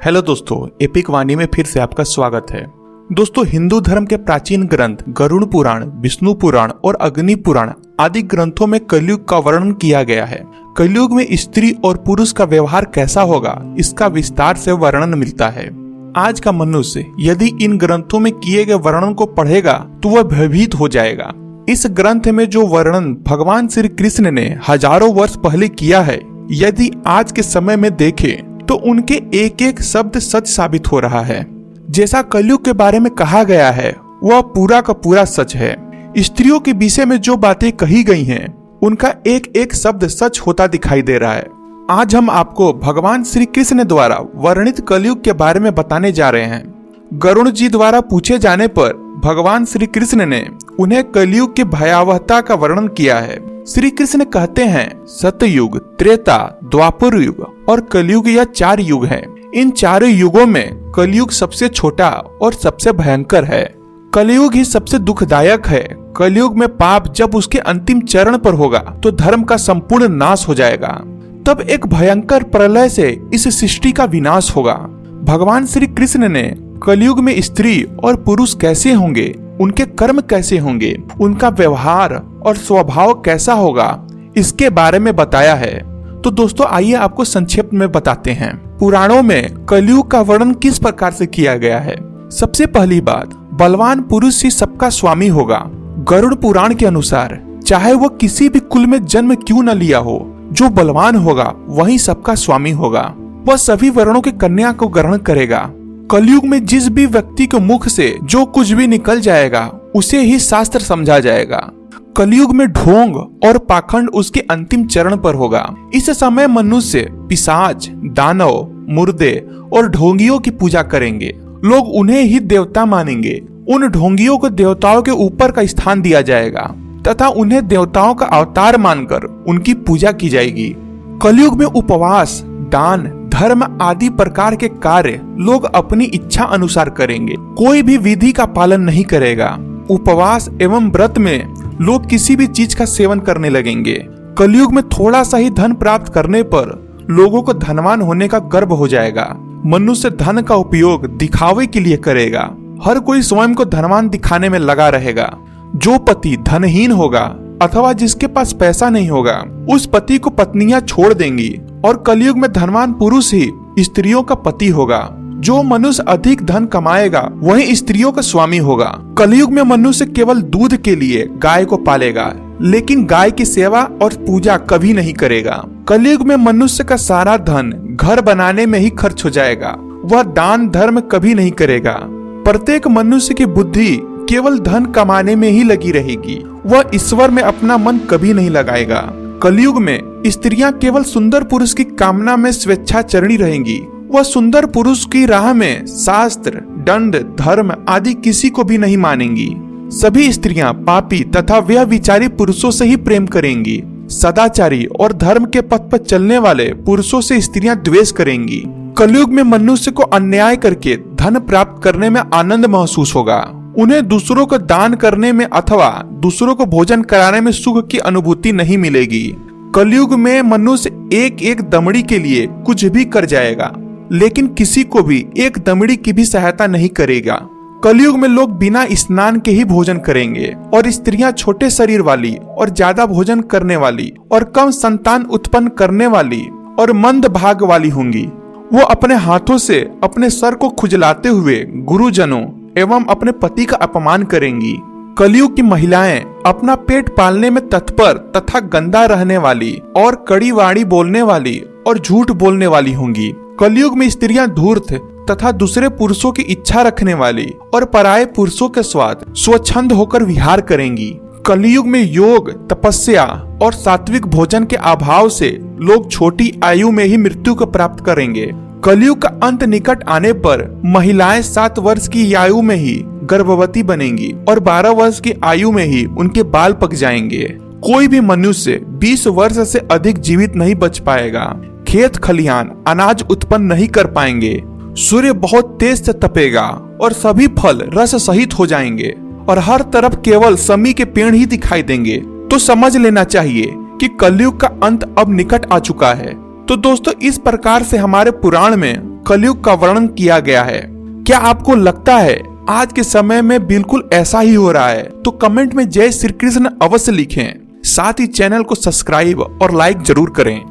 Hello दोस्तों, epic वाणी में फिर से आपका स्वागत है। दोस्तों, हिंदू धर्म के प्राचीन ग्रंथ गरुड़ पुराण, विष्णु पुराण और अग्नि पुराण आदि ग्रंथों में कलयुग का वर्णन किया गया है। कलयुग में स्त्री और पुरुष का व्यवहार कैसा होगा, इसका विस्तार से वर्णन मिलता है। आज का मनुष्य यदि इन ग्रंथों में किए गए वर्णन को पढ़ेगा तो वह भयभीत हो जाएगा। इस ग्रंथ में जो वर्णन भगवान श्री कृष्ण ने हजारों वर्ष पहले किया है, यदि आज के समय में देखें तो उनके एक एक शब्द सच साबित हो रहा है। जैसा कलयुग के बारे में कहा गया है वह पूरा का पूरा सच है। स्त्रियों के विषय में जो बातें कही गई हैं उनका एक एक शब्द सच होता दिखाई दे रहा है। आज हम आपको भगवान श्री कृष्ण द्वारा वर्णित कलयुग के बारे में बताने जा रहे हैं। गरुड़ जी द्वारा पूछे जाने पर भगवान श्री कृष्ण ने उन्हें कलयुग की भयावहता का वर्णन किया है। श्री कृष्ण कहते हैं सतयुग, त्रेता, द्वापर युग और कलयुग, यह 4 युग हैं। इन 4 युगों में कलयुग सबसे छोटा और सबसे भयंकर है। कलयुग ही सबसे दुखदायक है। कलयुग में पाप जब उसके अंतिम चरण पर होगा तो धर्म का संपूर्ण नाश हो जाएगा। तब एक भयंकर प्रलय से इस सृष्टि का विनाश होगा। भगवान श्री कृष्ण ने कलयुग में स्त्री और पुरुष कैसे होंगे, उनके कर्म कैसे होंगे, उनका व्यवहार और स्वभाव कैसा होगा, इसके बारे में बताया है। तो दोस्तों, आइए आपको संक्षेप में बताते हैं पुराणों में कलयुग का वर्णन किस प्रकार से किया गया है। सबसे पहली बात, बलवान पुरुष ही सबका स्वामी होगा। गरुड़ पुराण के अनुसार चाहे वह किसी भी कुल में जन्म क्यों न लिया हो, जो बलवान होगा वही सबका स्वामी होगा। वह सभी वर्णों की कन्या को ग्रहण करेगा। कलयुग में जिस भी व्यक्ति के मुख से जो कुछ भी निकल जाएगा उसे ही शास्त्र समझा जाएगा। कलयुग में ढोंग और पाखंड उसके अंतिम चरण पर होगा। इस समय मनुष्य पिशाच, दानव, मुर्दे और ढोंगियों की पूजा करेंगे। लोग उन्हें ही देवता मानेंगे। उन ढोंगियों को देवताओं के ऊपर का स्थान दिया जाएगा तथा उन्हें देवताओं का अवतार मानकर उनकी पूजा की जाएगी। कलयुग में उपवास, दान, धर्म आदि प्रकार के कार्य लोग अपनी इच्छा अनुसार करेंगे। कोई भी विधि का पालन नहीं करेगा। उपवास एवं व्रत में लोग किसी भी चीज का सेवन करने लगेंगे। कलयुग में थोड़ा सा ही धन प्राप्त करने पर लोगों को धनवान होने का गर्व हो जाएगा। मनुष्य धन का उपयोग दिखावे के लिए करेगा। हर कोई स्वयं को धनवान दिखाने में लगा रहेगा। जो पति धनहीन होगा अथवा जिसके पास पैसा नहीं होगा, उस पति को पत्नियां छोड़ देंगी और कलयुग में धनवान पुरुष ही स्त्रियों का पति होगा। जो मनुष्य अधिक धन कमाएगा वही स्त्रियों का स्वामी होगा। कलयुग में मनुष्य केवल दूध के लिए गाय को पालेगा, लेकिन गाय की सेवा और पूजा कभी नहीं करेगा। कलयुग में मनुष्य का सारा धन घर बनाने में ही खर्च हो जाएगा। वह दान धर्म कभी नहीं करेगा। प्रत्येक मनुष्य की बुद्धि केवल धन कमाने में ही लगी रहेगी। वह ईश्वर में अपना मन कभी नहीं लगाएगा। कलयुग में स्त्रियां केवल सुंदर पुरुष की कामना में स्वेच्छाचरणी रहेंगी। वह सुंदर पुरुष की राह में शास्त्र, दंड, धर्म आदि किसी को भी नहीं मानेंगी। सभी स्त्रियां पापी तथा व्यभिचारी पुरुषों से ही प्रेम करेंगी। सदाचारी और धर्म के पथ पर चलने वाले पुरुषों से स्त्रियां द्वेष करेंगी। कलयुग में मनुष्य को अन्याय करके धन प्राप्त करने में आनंद महसूस होगा। उन्हें दूसरों को दान करने में अथवा दूसरों को भोजन कराने में सुख की अनुभूति नहीं मिलेगी। कलयुग में मनुष्य एक एक दमड़ी के लिए कुछ भी कर जाएगा, लेकिन किसी को भी एक दमड़ी की भी सहायता नहीं करेगा। कलयुग में लोग बिना स्नान के ही भोजन करेंगे और स्त्रियां छोटे शरीर वाली और ज्यादा भोजन करने वाली और कम संतान उत्पन्न करने वाली और मंद भाग वाली होंगी। वो अपने हाथों से अपने सर को खुजलाते हुए गुरुजनों एवं अपने पति का अपमान करेंगी। कलयुग की महिलाएं अपना पेट पालने में तत्पर तथा गंदा रहने वाली और कड़ी वाणी बोलने वाली और झूठ बोलने वाली होंगी। कलयुग में स्त्रियां धूर्त तथा दूसरे पुरुषों की इच्छा रखने वाली और पराये पुरुषों के स्वाद स्वच्छंद होकर विहार करेंगी। कलयुग में योग, तपस्या और सात्विक भोजन के अभाव से लोग छोटी आयु में ही मृत्यु को प्राप्त करेंगे। कलयुग का अंत निकट आने पर महिलाएं 7 वर्ष की आयु में ही गर्भवती बनेंगी और 12 वर्ष की आयु में ही उनके बाल पक जाएंगे। कोई भी मनुष्य 20 वर्ष से अधिक जीवित नहीं बच पाएगा। खेत खलिहान अनाज उत्पन्न नहीं कर पाएंगे। सूर्य बहुत तेज से तपेगा और सभी फल रस सहित हो जाएंगे और हर तरफ केवल समी के पेड़ ही दिखाई देंगे। तो समझ लेना चाहिए कि कलयुग का अंत अब निकट आ चुका है। तो दोस्तों, इस प्रकार से हमारे पुराण में कलयुग का वर्णन किया गया है। क्या आपको लगता है आज के समय में बिल्कुल ऐसा ही हो रहा है? तो कमेंट में जय श्री कृष्ण अवश्य लिखें। साथ ही चैनल को सब्सक्राइब और लाइक जरूर करें।